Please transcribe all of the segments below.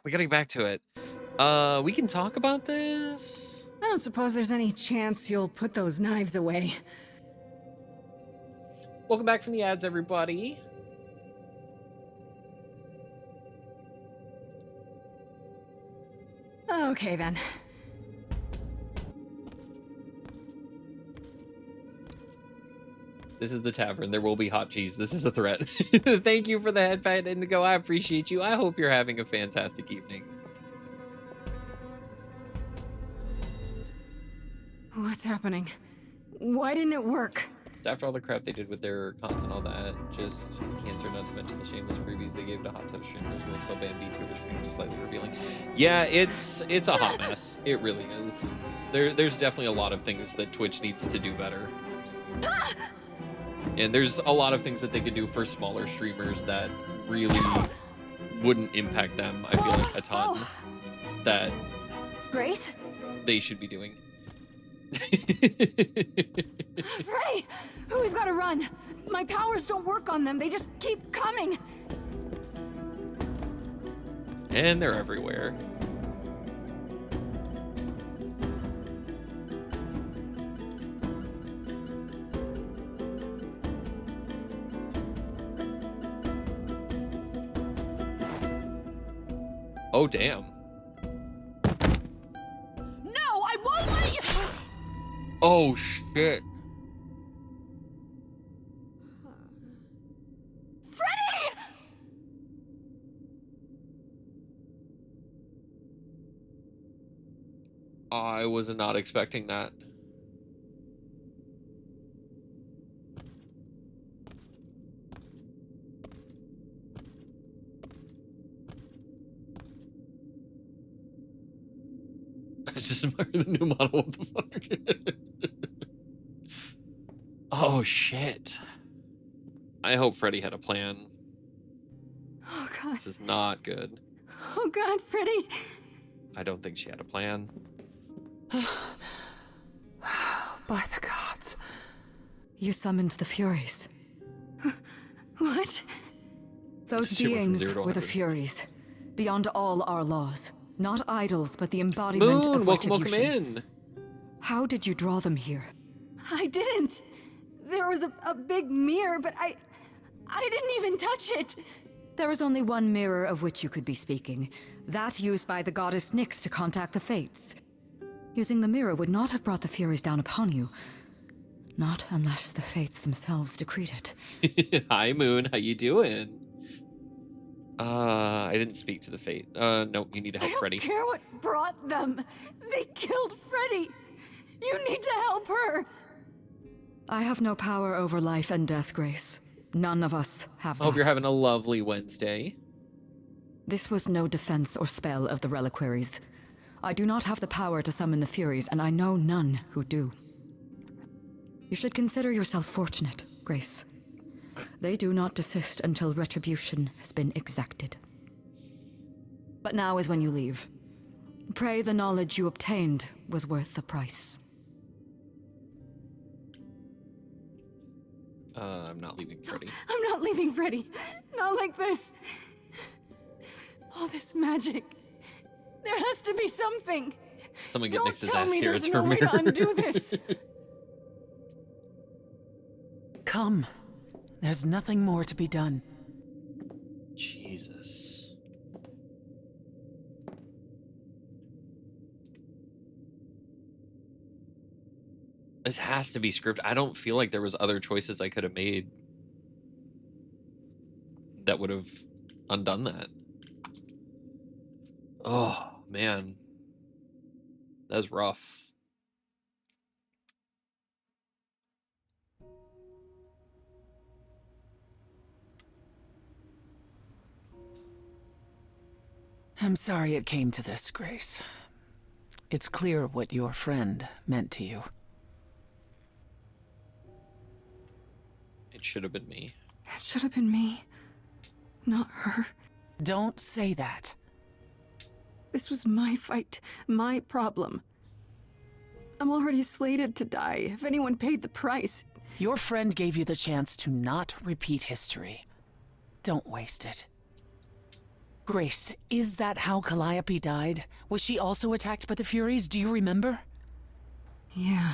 getting back to it. We can talk about this. I don't suppose there's any chance you'll put those knives away. Welcome back from the ads, everybody. Okay, then. This is the tavern. There will be hot cheese. This is a threat. Thank you for the head pat, Indigo. I appreciate you. I hope you're having a fantastic evening. What's happening? Why didn't it work? After all the crap they did with their cons and all that, just cancer, not to mention the shameless freebies they gave to hot tub streamers, will still ban VTubers for being just slightly revealing. Yeah, it's a hot mess. It really is. There's definitely a lot of things that Twitch needs to do better. And there's a lot of things that they could do for smaller streamers that really wouldn't impact them, I feel like, a ton. That Grace? they should be doing. Freddy! We've got to run. My powers don't work on them. They just keep coming. And they're everywhere. Oh, damn. No, I won't let you! Oh, shit. Freddy! I was not expecting that. I just admire the new model. What the fuck? Oh, shit. I hope Freddy had a plan. Oh, God. This is not good. Oh, God, Freddy. I don't think she had a plan. By the gods. You summoned the Furies. What? Those Shit went from beings 0 to were the 100. Furies, beyond all our laws. Not idols, but the embodiment Moon, of welcome retribution. in. How did you draw them here? I didn't. There was a big mirror, but I didn't even touch it. There is only one mirror of which you could be speaking. That used by the goddess Nyx to contact the Fates. Using the mirror would not have brought the Furies down upon you. Not unless the Fates themselves decreed it. Hi, Moon. How you doing? I didn't speak to the Fate. No, you need to help I don't Freddy. care what brought them. They killed Freddy. You need to help her. I have no power over life and death, Grace. None of us have I hope that. you're having a lovely Wednesday. This was no defense or spell of the reliquaries. I do not have the power to summon the Furies, and I know none who do. You should consider yourself fortunate, Grace. They do not desist until retribution has been exacted. But now is when you leave. Pray the knowledge you obtained was worth the price. I'm not leaving Freddy. I'm not leaving Freddy. Not like this. All this magic. There has to be something. Someone get Don't Nyx's tell ass me here. there's It's no her way to mirror. undo this. Come. There's nothing more to be done. Jesus. This has to be scripted. I don't feel like there was other choices I could have made that would have undone that. Oh, man. That's rough. I'm sorry it came to this, Grace. It's clear what your friend meant to you. It should have been me. It should have been me, not her. Don't say that. This was my fight, my problem. I'm already slated to die if anyone paid the price. Your friend gave you the chance to not repeat history. Don't waste it. Grace, is that how Calliope died? Was she also attacked by the Furies? Do you remember? Yeah.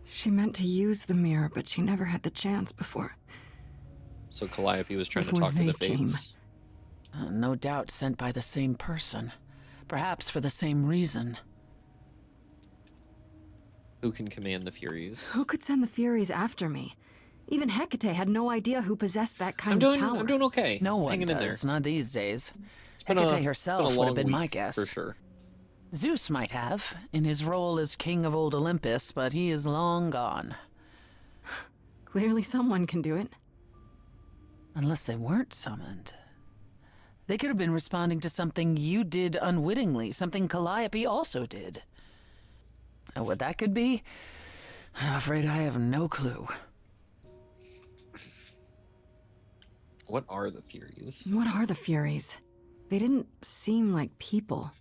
She meant to use the mirror, but she never had the chance before. So Calliope was trying to Before talk to the they came. Fates. No doubt sent by the same person. Perhaps for the same reason. Who can command the Furies? Who could send the Furies after me? Even Hecate had no idea who possessed that kind of power. I'm doing okay. No one Hanging in there. does, not these days. It's been Hecate a herself would long have been my week, guess. for sure. Zeus might have, in his role as king of old Olympus, but he is long gone. Clearly someone can do it. Unless they weren't summoned. They could have been responding to something you did unwittingly, something Calliope also did. And what that could be? I'm afraid I have no clue. What are the Furies? What are the Furies? They didn't seem like people.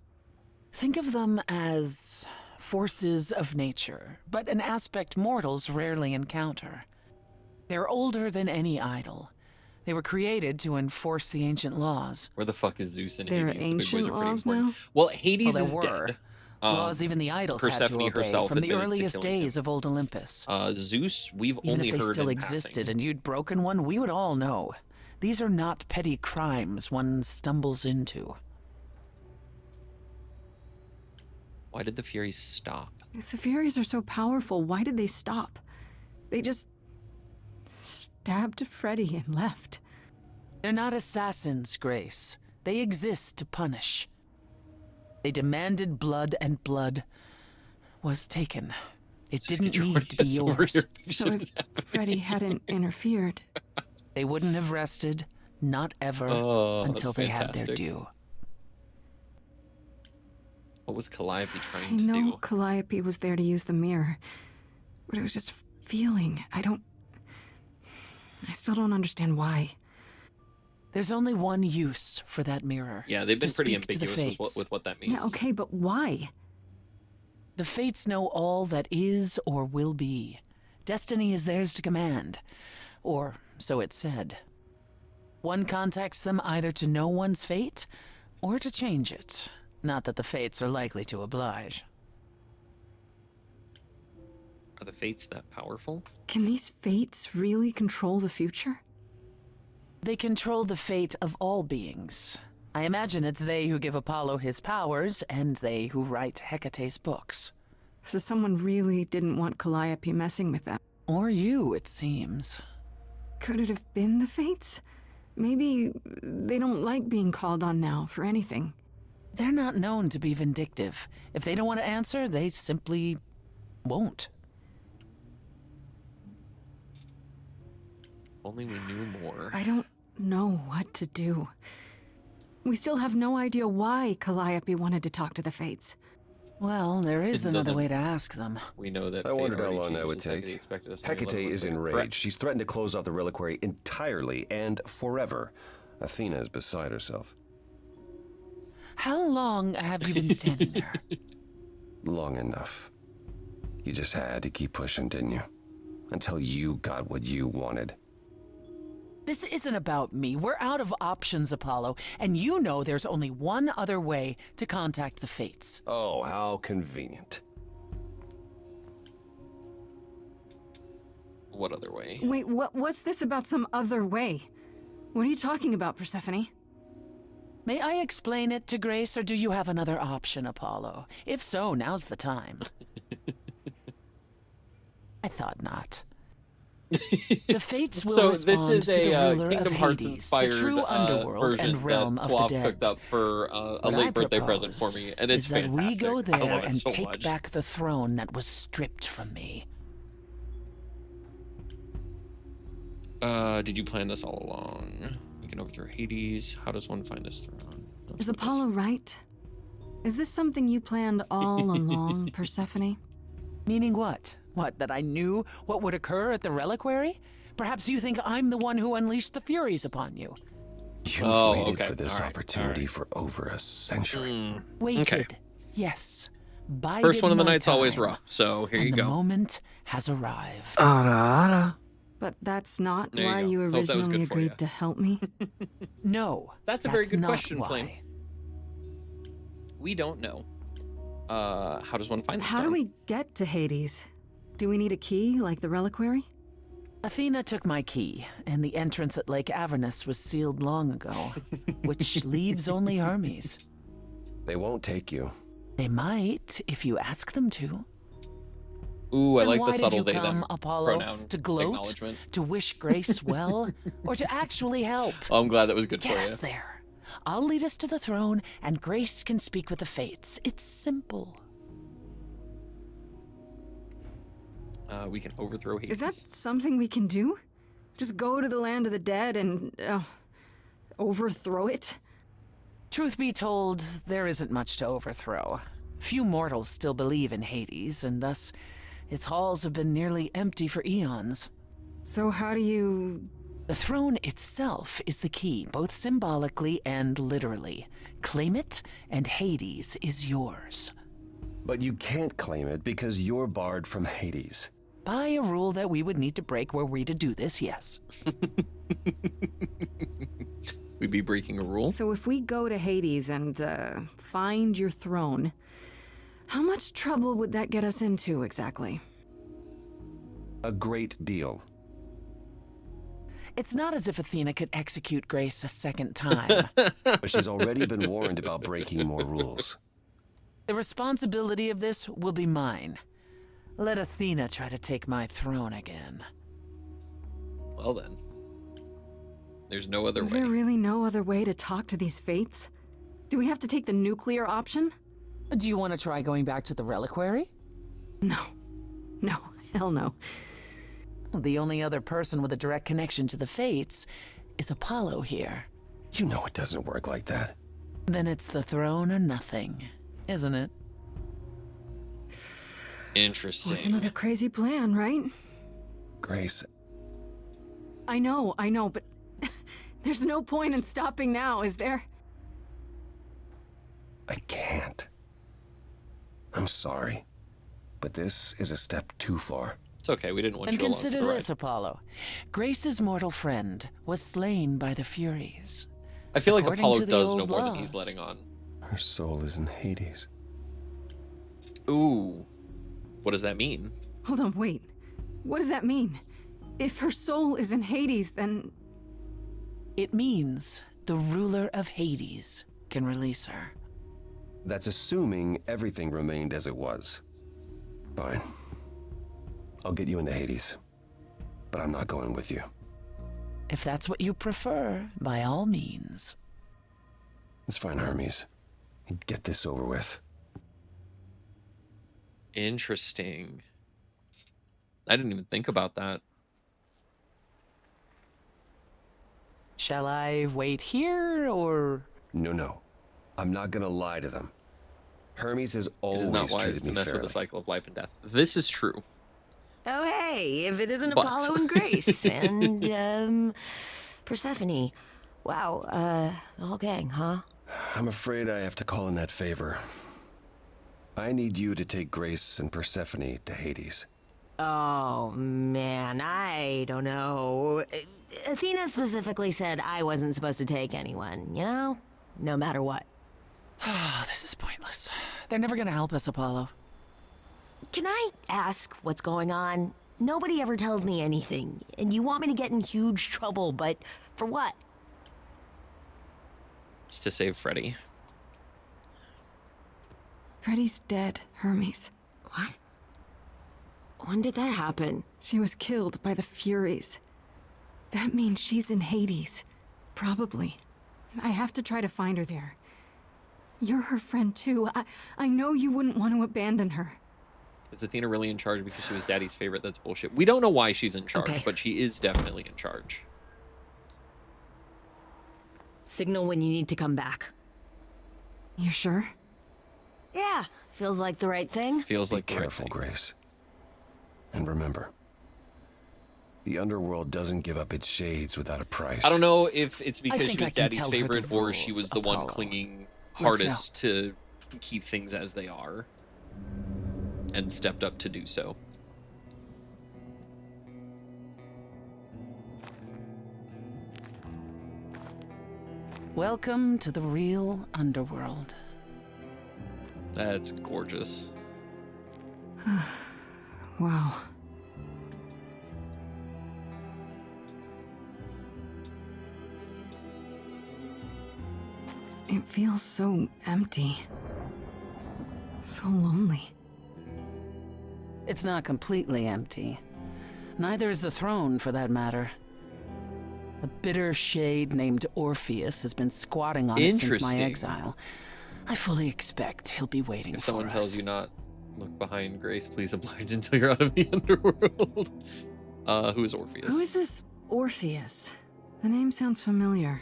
Think of them as forces of nature, but an aspect mortals rarely encounter. They're older than any idol. They were created to enforce the ancient laws. Where the fuck is Zeus and There are Hades? The big boys ancient are pretty laws important. now? Well, Hades Well, is there were. dead. Laws even the idols had to Persephone obey herself from the admitted to earliest killing days of old Olympus. Zeus, we've Even only if they heard still in existed passing. and you'd broken one, we would all know. These are not petty crimes one stumbles into. Why did the Furies stop? If the Furies are so powerful, why did they stop? They just stabbed Freddy and left. They're not assassins, Grace. They exist to punish. They demanded blood, and blood was taken. It Just didn't get your need to be words over yours. your So shit if happening. Freddy hadn't interfered, They wouldn't have rested, not ever, Oh, until that's they had their fantastic. due. What was Calliope I trying to know do? Calliope was there to use the mirror, but it was just feeling. I still don't understand why. There's only one use for that mirror. Yeah, they've been to pretty speak to the ambiguous fates. with what that means. Yeah, okay, but why? The fates know all that is or will be. Destiny is theirs to command. Or so it's said. One contacts them either to know one's fate, or to change it. Not that the fates are likely to oblige. Are the Fates that powerful? Can these fates really control the future? They control the fate of all beings. I imagine it's they who give Apollo his powers, and they who write Hecate's books. So someone really didn't want Calliope messing with them. Or you, it seems. Could it have been the fates? Maybe they don't like being called on now for anything. They're not known to be vindictive. If they don't want to answer, they simply won't. Only we knew more. I don't know what to do. We still have no idea why Calliope wanted to talk to the fates. Well, there is It another doesn't- way to ask them. We know that. I Fate wondered how already long that changed would the second he take. expected us to be Hecate level is with it. enraged. Correct. She's threatened to close off the reliquary entirely and forever. Athena is beside herself. How long have you been standing there? Long enough. You just had to keep pushing, didn't you? Until you got what you wanted. This isn't about me. We're out of options, Apollo, and you know there's only one other way to contact the fates. Oh, how convenient. What other way? Wait, what's this about some other way? What are you talking about, Persephone? May I explain it to Grace, or do you have another option, Apollo? If so, now's the time. I thought not. The fates will So respond this is to the a ruler Kingdom of Hearts Hades, the inspired true underworld version and realm that of Suave the dead. cooked up for a What late I birthday present for propose me, and it's is that fantastic. we go I there love it and so take much. back the throne that was stripped from me. Did you plan this all along? You can overthrow Hades. How does one find this throne? That's Is what this- Apollo right? Is this something you planned all along, Persephone? Meaning what? What, that I knew what would occur at the reliquary? Perhaps you think I'm the one who unleashed the Furies upon you. You've Oh, waited okay. for this All right, opportunity all right. for over a century. Waited. Yes. Bided First one of the my night's always time. rough, so here and you the go. moment has arrived. But That's not There you why go. you Hope that was originally good for ya. agreed to help me? No. That's a very good not question, why. Flame. We don't know. How does one find the How do stone? we get to Hades? Do we need a key, like the reliquary? Athena took my key, and the entrance at Lake Avernus was sealed long ago, which leaves only Hermes. They won't take you. They might, if you ask them to. Ooh, I Then like why the subtle did they you come, them Apollo? pronoun To gloat? acknowledgement. To wish Grace well? Or to actually help? Oh, I'm glad that was good Get for us you. there. I'll lead us to the throne, and Grace can speak with the fates. It's simple. We can overthrow Hades. Is that something we can do? Just go to the land of the dead and overthrow it? Truth be told, there isn't much to overthrow. Few mortals still believe in Hades, and thus its halls have been nearly empty for eons. So how do you... The throne itself is the key, both symbolically and literally. Claim it, and Hades is yours. But you can't claim it because you're barred from Hades. By a rule that we would need to break were we to do this, yes. We'd be breaking a rule. So if we go to Hades and find your throne, how much trouble would that get us into exactly? A great deal. It's not as if Athena could execute Grace a second time. But she's already been warned about breaking more rules. The responsibility of this will be mine. Let Athena try to take my throne again. Well then. There's no other Is way. there really no other way to talk to these fates? Do we have to take the nuclear option? Do you want to try going back to the reliquary? No. No, hell no. The only other person with a direct connection to the fates is Apollo here. You know it doesn't work like that. Then it's the throne or nothing, isn't it? Was Interesting. another crazy plan, right? Grace, I know, but there's no point in stopping now, is there? I can't. I'm sorry. But this is a step too far. It's okay. We didn't want And you along for consider the ride. this, Apollo. Grace's mortal friend was slain by the Furies. I feel like According Apollo to the does old know more than he's laws. letting on. Her soul is in Hades. Ooh. What does that mean? Hold on, wait. What does that mean? If her soul is in Hades, then... It means the ruler of Hades can release her. That's assuming everything remained as it was. Fine. I'll get you into Hades. But I'm not going with you. If that's what you prefer, by all means. It's fine, Hermes. Get this over with. Interesting. I didn't even think about that. Shall I wait here, or... No. I'm not gonna lie to them. Hermes has It always is not wise treated to me mess fairly. with the cycle of life and deth. This is true. Oh, hey, if it isn't But- Apollo and Grace and, Persephone. Wow, the whole gang, huh? I'm afraid I have to call in that favor. I need you to take Grace and Persephone to Hades. Oh, man, I don't know. Athena specifically said I wasn't supposed to take anyone, you know? No matter what. Oh, this is pointless. They're never gonna help us, Apollo. Can I ask what's going on? Nobody ever tells me anything, and you want me to get in huge trouble, but for what? It's to save Freddy. Freddy's dead, Hermes. What? When did that happen? She was killed by the Furies. That means she's in Hades. Probably. I have to try to find her there. You're her friend too. I know you wouldn't want to abandon her. Is Athena really in charge because she was Daddy's favorite? That's bullshit. We don't know why she's in charge, Okay. but she is definitely in charge. Signal when you need to come back. You sure? Yeah, feels like the right thing. Feels Be like the right careful, thing. Grace. And remember, the underworld doesn't give up its shades without a price. I don't know if it's because she think was I can Daddy's tell her the favorite or she rules, was the one Apollo. clinging Let's hardest to keep things as they are and stepped up to do so. Welcome to the real underworld. That's gorgeous. Wow. It feels so empty. So lonely. It's not completely empty. Neither is the throne, for that matter. A bitter shade named Orpheus has been squatting on it since my Interesting. exile. I fully expect he'll be waiting If for someone us. tells you not look behind Grace, please oblige until you're out of the underworld. Who is Orpheus? Who is this Orpheus? The name sounds familiar.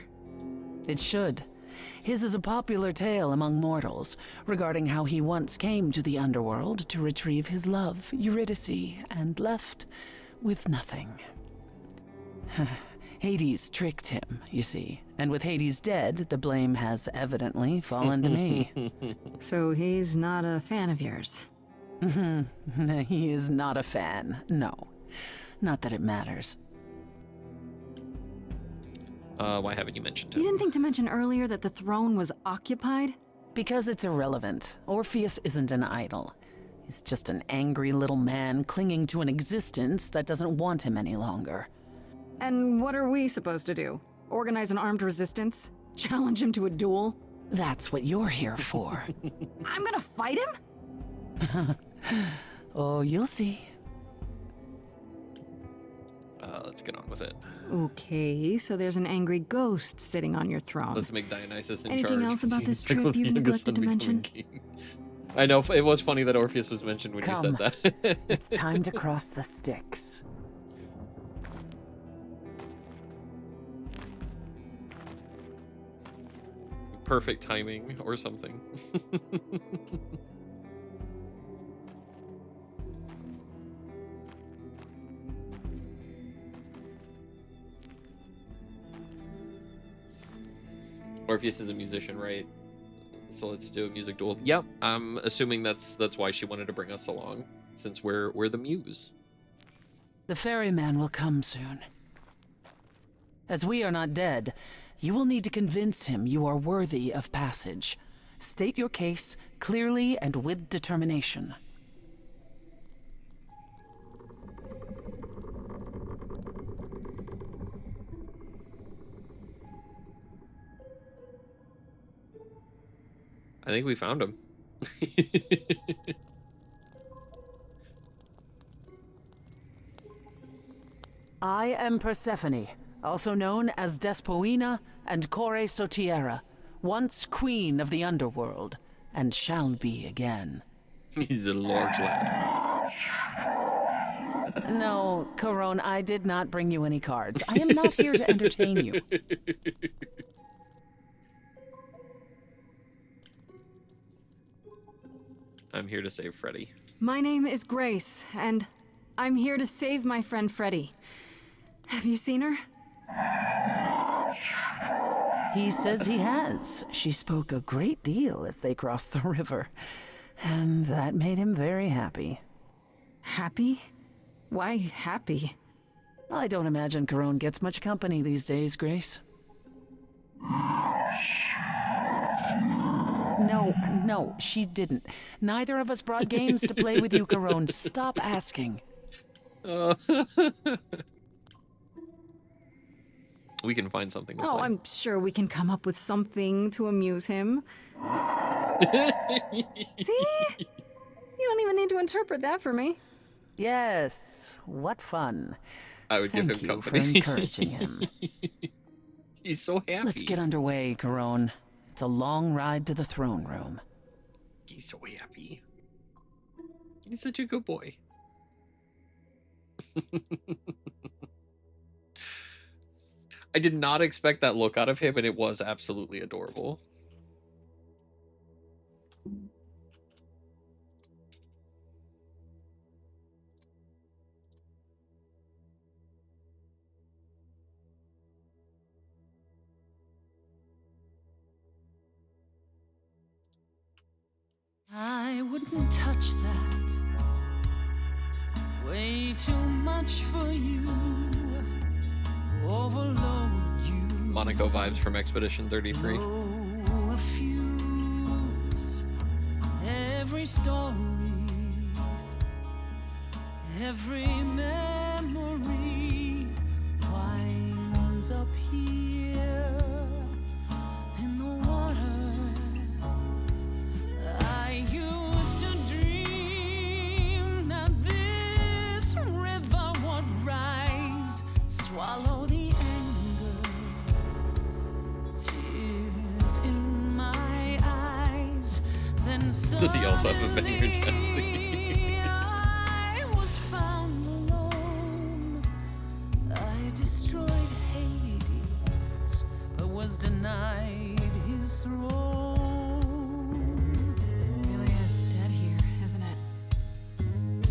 It should. His is a popular tale among mortals regarding how he once came to the underworld to retrieve his love, Eurydice, and left with nothing. Hades tricked him, you see, and with Hades dead, the blame has evidently fallen to me. So he's not a fan of yours? He is not a fan, no. Not that it matters. Why haven't you mentioned You him? didn't think to mention earlier that the throne was occupied? Because it's irrelevant. Orpheus isn't an idol. He's just an angry little man clinging to an existence that doesn't want him any longer. And what are we supposed to do? Organize an armed resistance? Challenge him to a duel? That's what you're here for. I'm gonna fight him? Oh, you'll see. Let's get on with it. Okay, so there's an angry ghost sitting on your throne. Let's make Dionysus in Anything charge. else about this He's like trip the you've youngest neglected to son mention? becoming king. I know, it was funny that Orpheus was mentioned when Come. you said that. It's time to cross the Styx. Perfect timing or something. Orpheus is a musician, right? So let's do a music duel. Yep, I'm assuming that's why she wanted to bring us along, since we're the muse. The ferryman will come soon. As we are not dead, you will need to convince him you are worthy of passage. State your case clearly and with determination. I think we found him. I am Persephone, also known as Despoina and Core Sotiera, once queen of the underworld, and shall be again. He's a large lad. No, Corone, I did not bring you any cards. I am not here to entertain you. I'm here to save Freddy. My name is Grace, and I'm here to save my friend Freddy. Have you seen her? He says he has. She spoke a great deal as they crossed the river, and that made him very happy. Happy? Why happy? I don't imagine Corone gets much company these days, Grace. No, she didn't. Neither of us brought games to play with you, Corone. Stop asking. We can find something to Oh, play. I'm sure we can come up with something to amuse him. See? You don't even need to interpret that for me. Yes, what fun. I would Thank give him you company. for encouraging him. He's so happy. Let's get underway, Corone. It's a long ride to the throne room. He's so happy. He's such a good boy. I did not expect that look out of him, and it was absolutely adorable. I wouldn't touch that. Way too much for you. Overload you. Monaco vibes from Expedition 33. Oh, a fuse. Every story, every memory winds up here in the water. I used to dream that this river would rise, swallow the anger, tears in my eyes. Then Does he also have a banger chest? suddenly I was found alone. I destroyed Hades, but was denied his throne. Ilia's dead here, isn't it?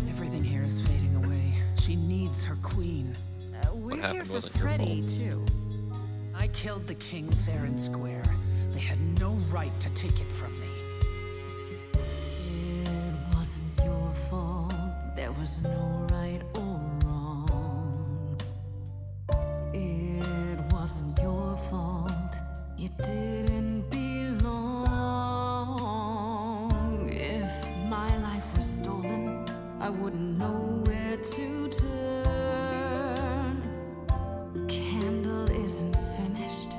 Everything here is fading away. She needs her queen. We're here happened for wasn't your Freddy, fault. too. I killed the king fair and square. They had no right to take it from me. It wasn't your fault. There was no right or wrong. It wasn't your fault. You didn't belong. If my life was stolen, I wouldn't know where to turn. Candle isn't finished.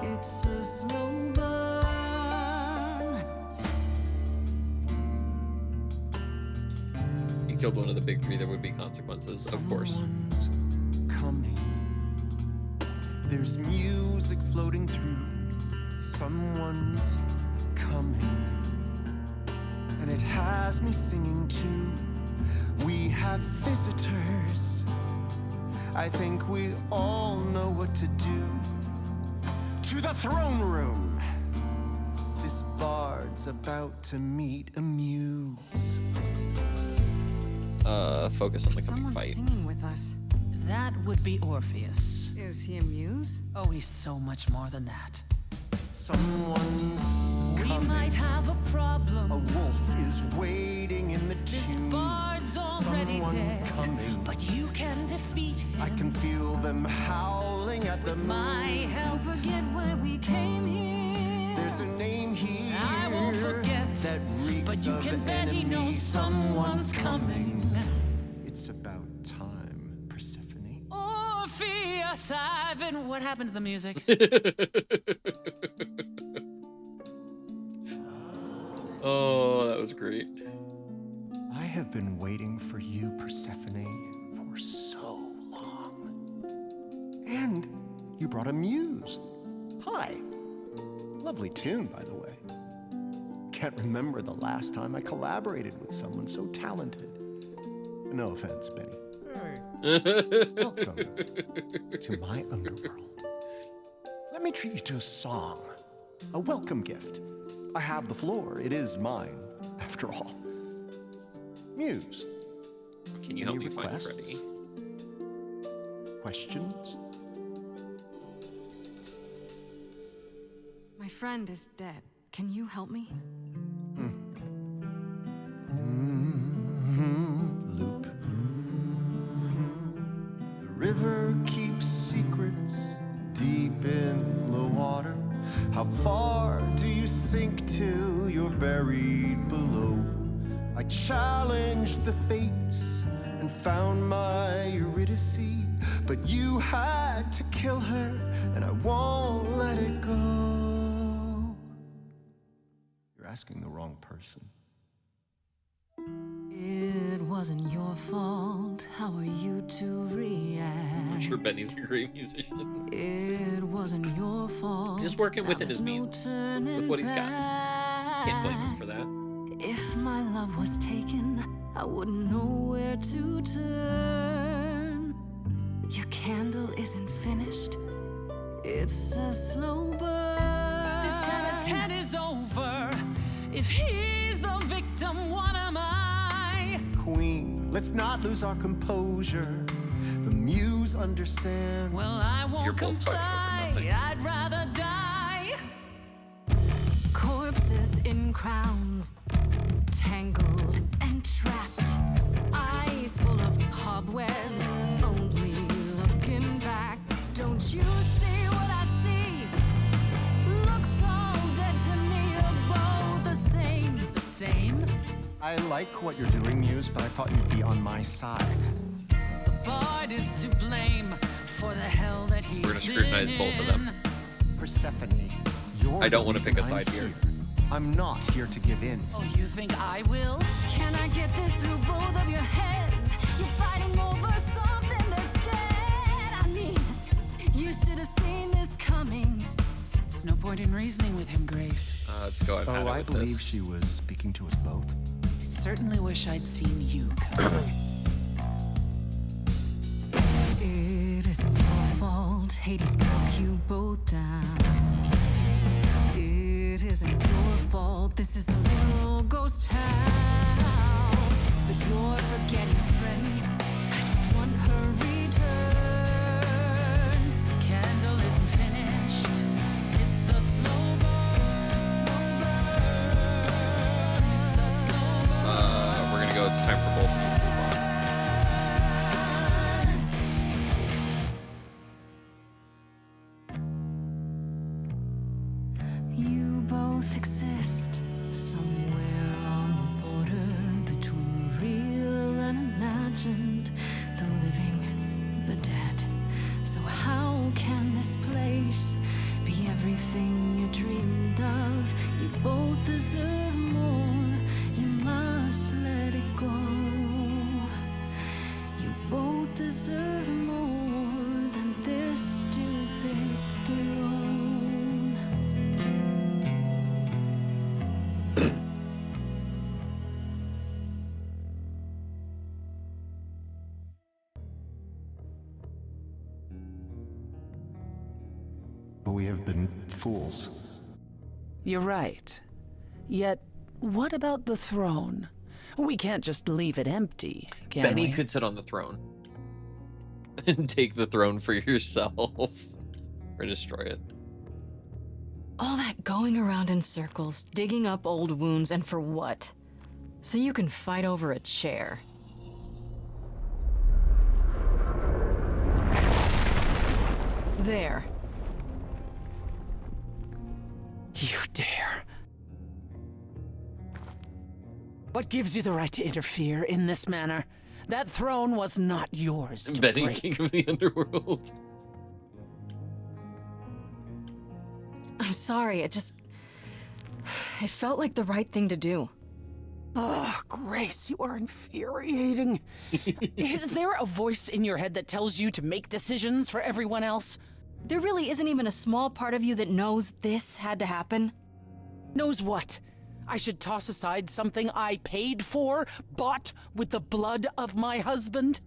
It's a slow burn. He killed one of the big three. There would be consequences, of course. Someone's coming. There's music floating through. Someone's coming. And it has me singing too. We have visitors. I think we all know what to do. To the throne room. This bard's about to meet a muse. Focus on the coming Someone's fight. singing with us. That would be Orpheus. Is he a muse? Oh, he's so much more than that. Someone's We coming. might have a problem. A wolf is waiting in the This tomb. bard's already Someone's dead, coming. but you can defeat him. I can feel them howling at the My moon. help. Don't forget why we came here. There's a name here I won't forget, that reeks but you of can bet he enemy. knows someone's coming. It's about time, Persephone. Orpheus, I've been. What happened to the music? Oh, that was great. I have been waiting for you, Persephone, for so long. And you brought a muse. Hi. Lovely tune, by the way. Can't remember the last time I collaborated with someone so talented. No offense, Benny. Welcome to my underworld. Let me treat you to a song, a welcome gift. I have the floor. It is mine, after all. Muse. Can you help Any me find requests? Freddy? Questions? My friend is dead. Can you help me? Loop. The river keeps secrets deep in the water. How far do you sink till you're buried below? I challenged the fates and found my Eurydice, but you had to kill her, and I won't let it go. You're asking the wrong person. It wasn't your fault. How are you to I'm react? sure Benny's a great musician. It wasn't your fault. Just working Now within his there's no means turning with what he's got. back. Can't blame him for that. If my love was taken, I wouldn't know where to turn. Your candle isn't finished. It's a slow burn. This tete-a-tete is over. If he's the victim, what am I? Queen, let's not lose our composure. The muse understands. Well, I You're won't both fighting comply. over nothing. I'd rather die. Corpses in crowns, tangled and trapped. Eyes full of cobwebs, only looking back. Don't you see what I I like what you're doing, Muse, but I thought you'd be on my side. The bard is to blame for the hell that he's We're gonna scrutinize both of them. Persephone, you're I don't the want to pick a reason I'm side here. I'm not here to give in. Oh, you think I will? Can I get this through both of your heads? You're fighting over something that's dead. I mean, you should have seen this coming. There's no point in reasoning with him, Grace. Let's go. Oh, I believe she was speaking to us both. I certainly wish I'd seen you come. It isn't your fault. Hades broke you both down. It isn't your fault. This is a little ghost town. But you're forgetting Freddie. I just want her return. The candle isn't finished. It's a slow burn. It's a slow burn. It's a slow burn. We're gonna go. It's time for both of you to move on. You both exist somewhere on the border between real and imagined, the living, the dead. So how can this place be everything you dreamed of? You both deserve more. You must let it go. You both deserve more than this stupid throne. We have been fools. You're right. Yet, what about the throne? We can't just leave it empty, can Benny we? could sit on the throne and take the throne for yourself, or destroy it. All that going around in circles, digging up old wounds, and for what? So you can fight over a chair. There. You dare. What gives you the right to interfere in this manner? That throne was not yours to Benny, break. king of the underworld. I'm sorry, it felt like the right thing to do. Oh, Grace, you are infuriating. Is there a voice in your head that tells you to make decisions for everyone else? There really isn't even a small part of you that knows this had to happen. Knows what? I should toss aside something I paid for, bought with the blood of my husband?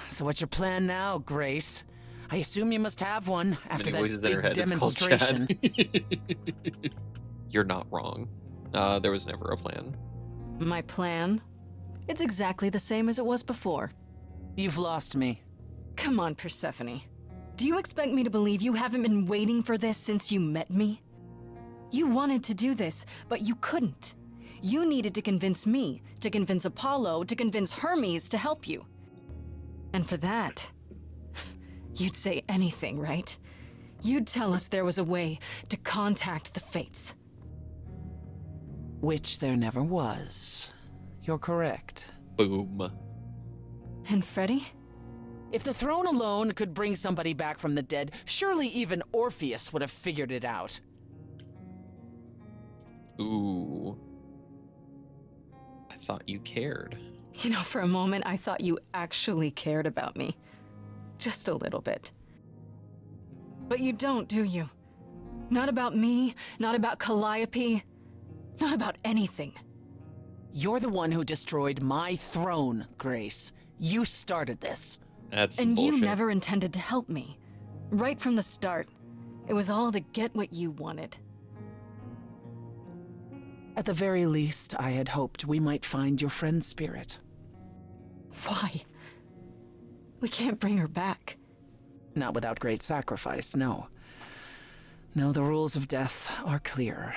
So what's your plan now, Grace? I assume you must have one after Benny voices that in her big head. It's called Chad. demonstration. You're not wrong. There was never a plan. My plan? It's exactly the same as it was before. You've lost me. Come on, Persephone. Do you expect me to believe you haven't been waiting for this since you met me? You wanted to do this, but you couldn't. You needed to convince me, to convince Apollo, to convince Hermes to help you. And for that, you'd say anything, right? You'd tell us there was a way to contact the Fates. Which there never was. You're correct. Boom. And Freddie? If the throne alone could bring somebody back from the dead, surely even Orpheus would have figured it out. Ooh. I thought you cared. You know, for a moment, I thought you actually cared about me. Just a little bit. But you don't, do you? Not about me, not about Calliope, not about anything. You're the one who destroyed my throne, Grace. You started this. That's And bullshit. you never intended to help me. Right from the start. It was all to get what you wanted. At the very least, I had hoped we might find your friend's spirit. Why? We can't bring her back. Not without great sacrifice, no. No, the rules of death are clear.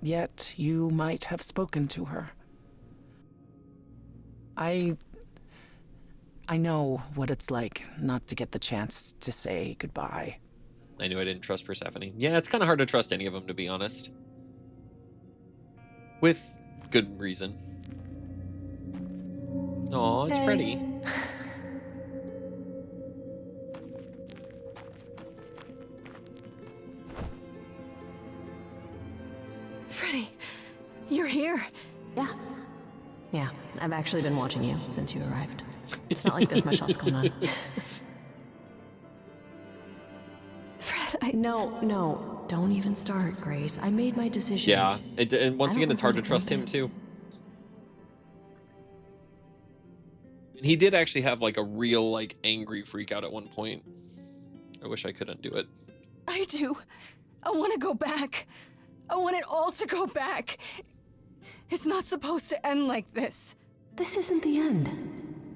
Yet, you might have spoken to her. I know what it's like not to get the chance to say goodbye. I knew I didn't trust Persephone. Yeah, it's kind of hard to trust any of them, to be honest. With good reason. Aw, it's Freddy. Freddy, you're here. Yeah. Yeah, I've actually been watching you since you arrived. It's not like there's much else going on. Fred, No, don't even start, Grace. I made my decision. Yeah, and once I again, don't it's hard to regret it trust one him bit. too. And he did actually have like a real like angry freak out at one point. I wish I could undo it. I do. I want to go back. I want it all to go back. It's not supposed to end like this. This isn't the end.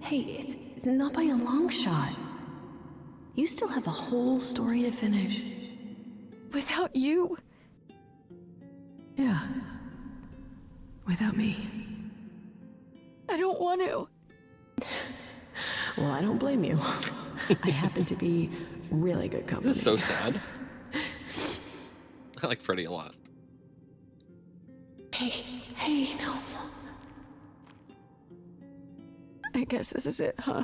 Hey, it's not by a long shot. You still have a whole story to finish. Without you, Yeah. Without me. I don't want to. Well, I don't blame you. I happen to be really good company. This is so sad. I like Freddy a lot. Hey, no. I guess this is it, huh?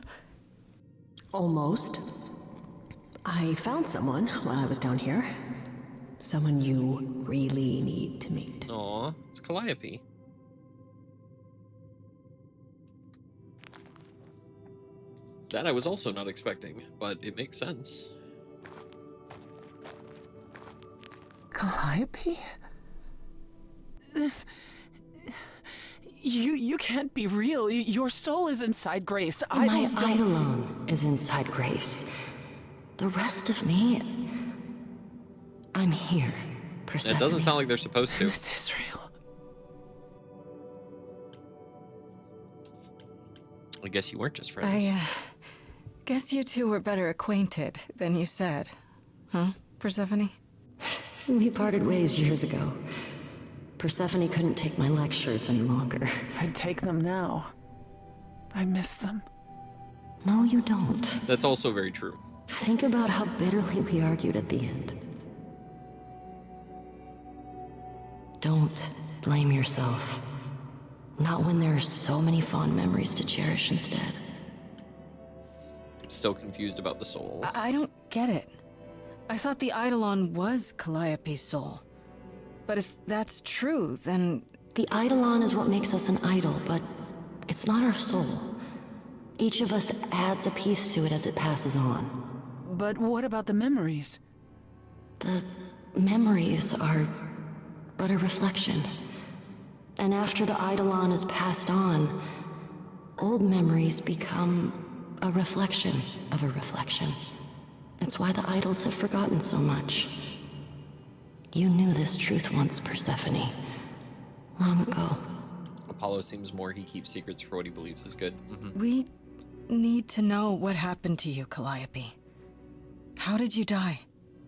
Almost. I found someone while I was down here. Someone you really need to meet. Aw, it's Calliope. That I was also not expecting, but it makes sense. Calliope? This... You can't be real. Your soul is inside Grace. My Idols don't... Eidolon is inside Grace. The rest of me... I'm here, Persephone. It doesn't sound like they're supposed to. This is real. I guess you weren't just friends. I guess you two were better acquainted than you said. Huh, Persephone? We parted ways years ago. Persephone couldn't take my lectures any longer. I'd take them now. I miss them. No, you don't. That's also very true. Think about how bitterly we argued at the end. Don't blame yourself. Not when there are so many fond memories to cherish instead. I'm still confused about the soul. I don't get it. I thought the Eidolon was Calliope's soul. But if that's true, then... The Eidolon is what makes us an idol, but it's not our soul. Each of us adds a piece to it as it passes on. But what about the memories? The memories are but a reflection. And after the Eidolon is passed on, old memories become a reflection of a reflection. It's why the idols have forgotten so much. You knew this truth once, Persephone. Long ago. Apollo seems more he keeps secrets for what he believes is good. We need to know what happened to you, Calliope. How did you die?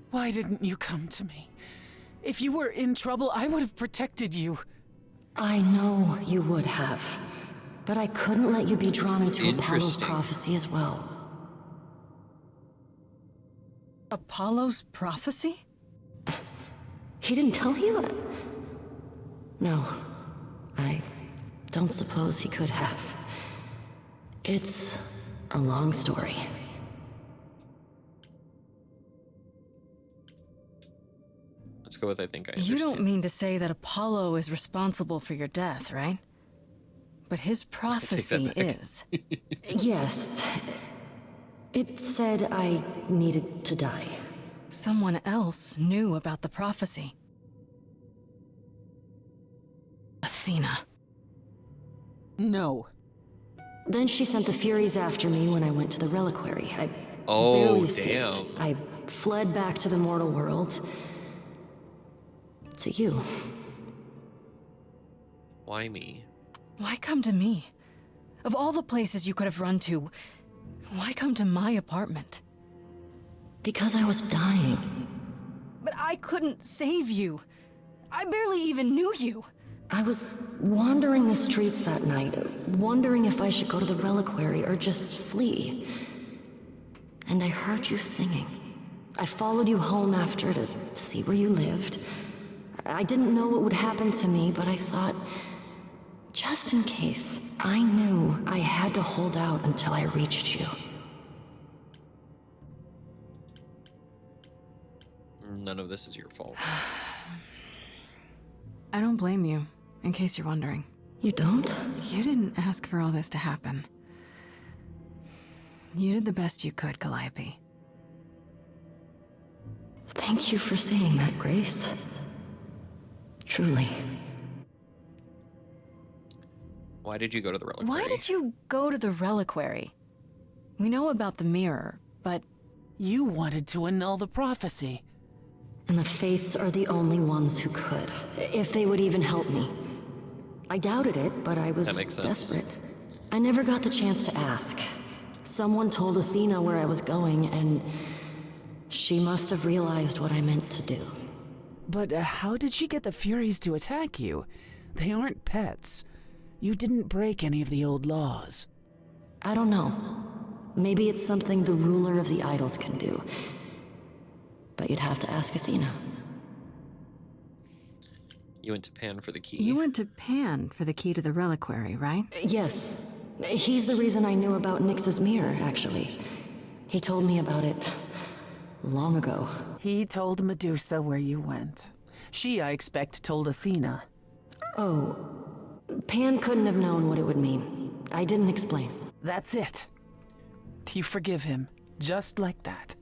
Why didn't you come to me? If you were in trouble, I would have protected you. I know you would have. But I couldn't let you be drawn into Apollo's Interesting. prophecy as well. Apollo's prophecy? He didn't tell you? No. I don't suppose he could have. It's a long story. Let's go with I think I You understand. don't mean to say that Apollo is responsible for your death, right? But his prophecy back. is. Yes. It said I needed to die. Someone else knew about the prophecy. Athena. No. Then she sent the Furies after me when I went to the reliquary. I Oh, barely escaped. damn. I fled back to the mortal world. To you. Why me? Why come to me? Of all the places you could have run to, why come to my apartment? Because I was dying. But I couldn't save you. I barely even knew you. I was wandering the streets that night, wondering if I should go to the reliquary or just flee. And I heard you singing. I followed you home after to see where you lived. I didn't know what would happen to me, but I thought, just in case, I knew I had to hold out until I reached you. None of this is your fault. I don't blame you, in case you're wondering. You don't? You didn't ask for all this to happen. You did the best you could, Calliope. Thank you for saying that, Grace. Truly. Why did you go to the reliquary? Why did you go to the reliquary? We know about the mirror, but You wanted to annul the prophecy. And the Fates are the only ones who could, if they would even help me. I doubted it, but I was That makes sense. desperate. I never got the chance to ask. Someone told Athena where I was going, and she must have realized what I meant to do. But how did she get the Furies to attack you? They aren't pets. You didn't break any of the old laws. I don't know. Maybe it's something the ruler of the idols can do. But you'd have to ask Athena. You went to Pan for the key. you went to Pan for the key to the reliquary, right? Yes. He's the reason I knew about Nyx's mirror, actually. He told me about it long ago. He told Medusa where you went. She, I expect, told Athena. Oh, Pan couldn't have known what it would mean. I didn't explain. That's it. You forgive him, just like that.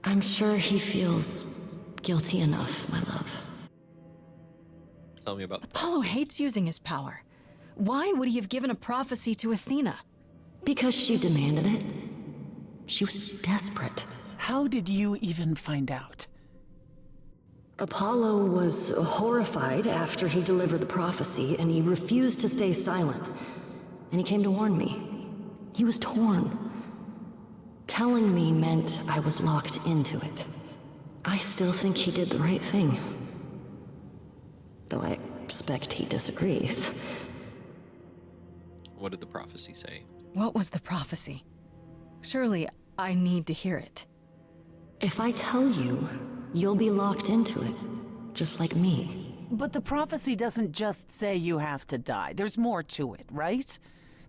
I'm sure he feels guilty enough, my love. Tell me about the Apollo prophecy. hates using his power. Why would he have given a prophecy to Athena? Because she demanded it. She was desperate. How did you even find out? Apollo was horrified after he delivered the prophecy, and he refused to stay silent. And he came to warn me. He was torn. Telling me meant I was locked into it. I still think he did the right thing. Though I expect he disagrees. What did the prophecy say? What was the prophecy? Surely I need to hear it. If I tell you, you'll be locked into it, just like me. But the prophecy doesn't just say you have to die. There's more to it, right?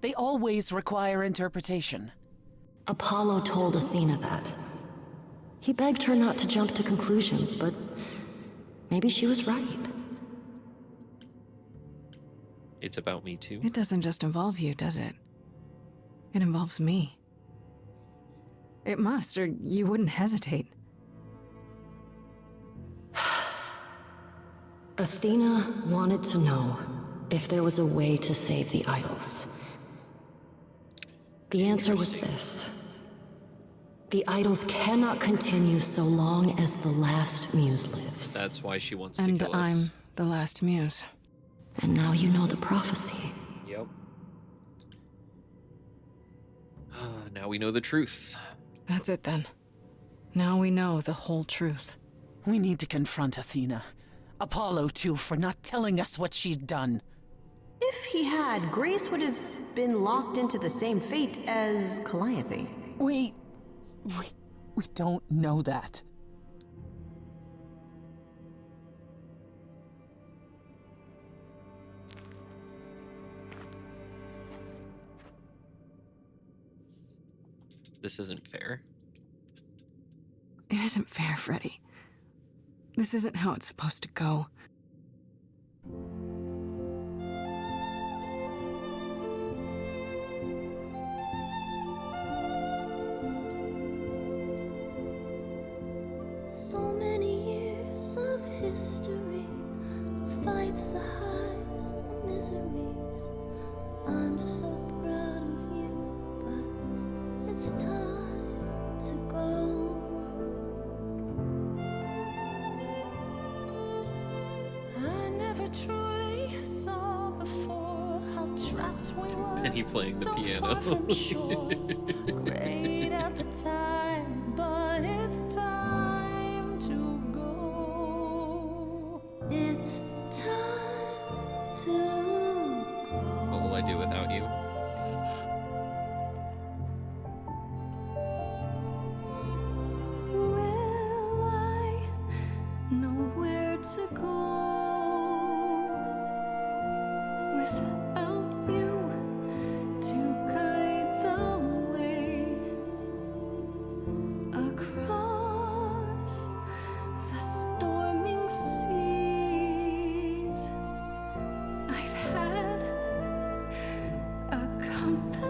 They always require interpretation. Apollo told Athena that. He begged her not to jump to conclusions, but maybe she was right. It's about me too. It doesn't just involve you, does it? It involves me. It must, or you wouldn't hesitate. Athena wanted to know if there was a way to save the idols. The answer was this. The idols cannot continue so long as the last muse lives. That's why she wants to And kill I'm us. the last muse. And now you know the prophecy. Yep. Now we know the truth. That's it then. Now we know the whole truth. We need to confront Athena. Apollo, too, for not telling us what she'd done. If he had, Grace would have been locked into the same fate as Calliope. We don't know that. This isn't fair. It isn't fair, Freddy. This isn't how it's supposed to go. So many years of history, the fights, the highs, the miseries. I'm so proud of you, but it's time to go. I never truly saw before how trapped we were. And he playing the so piano. Far from shore. Great at the time, but it's time to go. It's time to go. What will I do without you? You will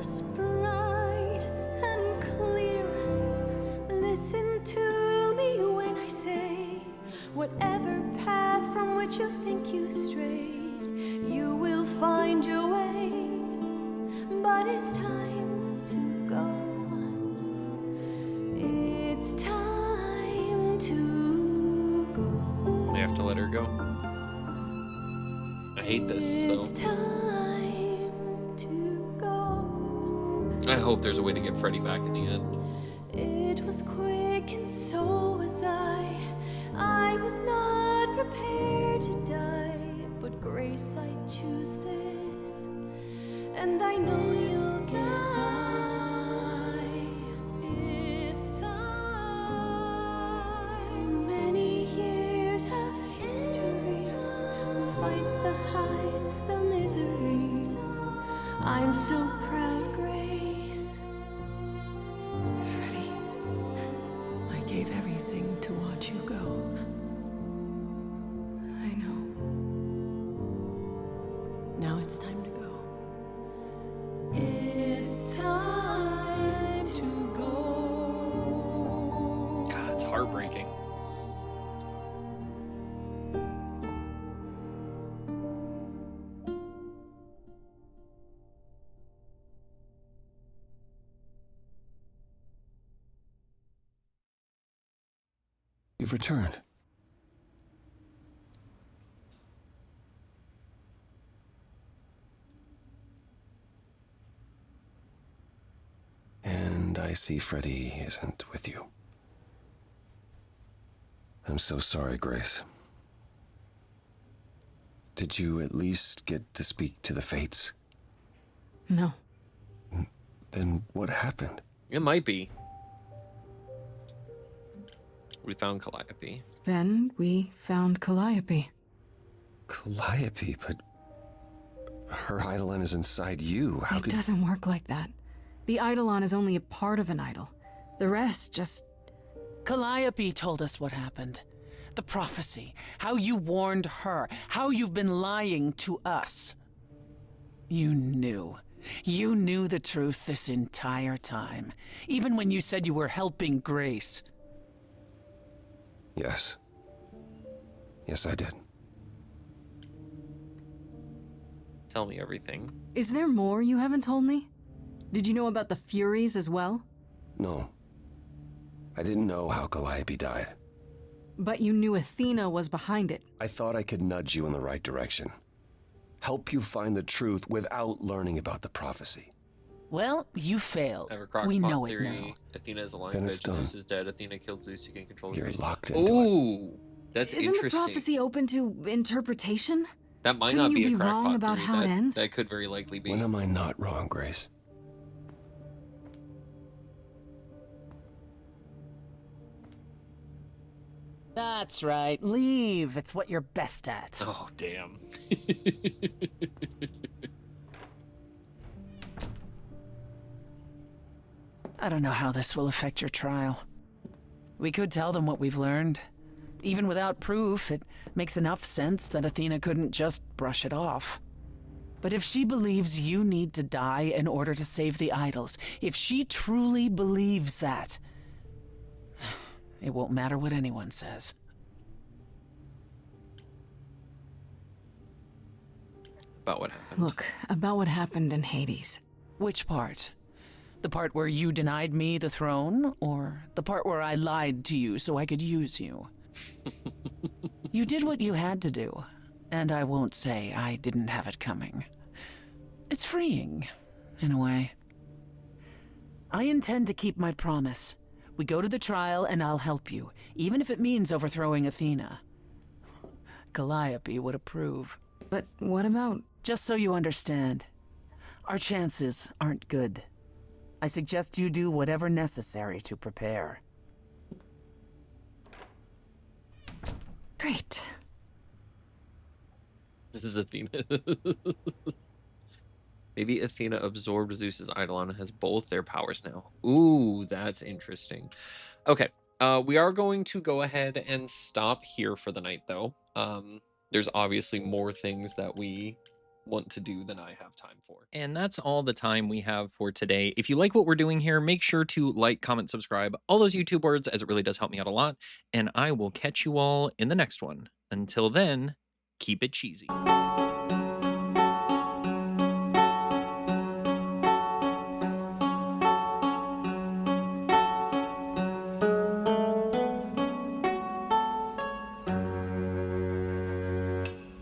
just bright and clear. Listen to me when I say, whatever path from which you think you strayed, you will find your way. But it's time to go. It's time to go. We have to let her go. I hate this, It's though. time to go. I hope there's a way to get Freddy back in the end. It was quick and so was I. I was not prepared to die, but Grace, I choose this, and I know you'll get by. It's time. So many years of history, the fights, the highs, the miseries. I'm so proud, Grace. Freddy, I gave everything to watch you go. I know. Now it's time to go. It's time to go. God, it's heartbreaking. You've returned. And I see Freddy isn't with you. I'm so sorry, Grace. Did you at least get to speak to the Fates? No. Then what happened? It might be. We found Calliope. Then we found Calliope. Calliope, but her Eidolon is inside you. How It could... doesn't work like that. The Eidolon is only a part of an idol. The rest just... Calliope told us what happened. The prophecy, how you warned her, how you've been lying to us. You knew. You knew the truth this entire time, even when you said you were helping Grace. Yes. Yes, I did. Tell me everything. Is there more you haven't told me? Did you know about the Furies as well? No. I didn't know how Calliope died. But you knew Athena was behind it. I thought I could nudge you in the right direction. Help you find the truth without learning about the prophecy. Well, you failed. Ever crockpot We know theory. it now. Athena is alive. Then it's Zeus done. is dead. Athena killed Zeus to gain control of You're Greece. locked into it. Ooh, that's Isn't interesting. the prophecy open to interpretation? That might Couldn't not be you a be crackpot wrong about theory. how it ends? That could very likely be. When am I not wrong, Grace? That's right. Leave. It's what you're best at. Oh, damn. I don't know how this will affect your trial. We could tell them what we've learned. Even without proof, it makes enough sense that Athena couldn't just brush it off. But if she believes you need to die in order to save the idols, if she truly believes that, it won't matter what anyone says. About what happened. Look, about what happened in Hades. Which part? The part where you denied me the throne, or the part where I lied to you so I could use you? You did what you had to do, and I won't say I didn't have it coming. It's freeing, in a way. I intend to keep my promise. We go to the trial and I'll help you, even if it means overthrowing Athena. Calliope would approve. But what about... Just so you understand, our chances aren't good. I suggest you do whatever necessary to prepare. Great. This is Athena. Maybe Athena absorbed Zeus's Eidolon and has both their powers now. Ooh, that's interesting. Okay, we are going to go ahead and stop here for the night, though. There's obviously more things that we want to do than I have time for. And that's all the time we have for today. If you like what we're doing here, make sure to like, comment, subscribe, all those YouTube words, as it really does help me out a lot. And I will catch you all in the next one. Until then, keep it cheesy.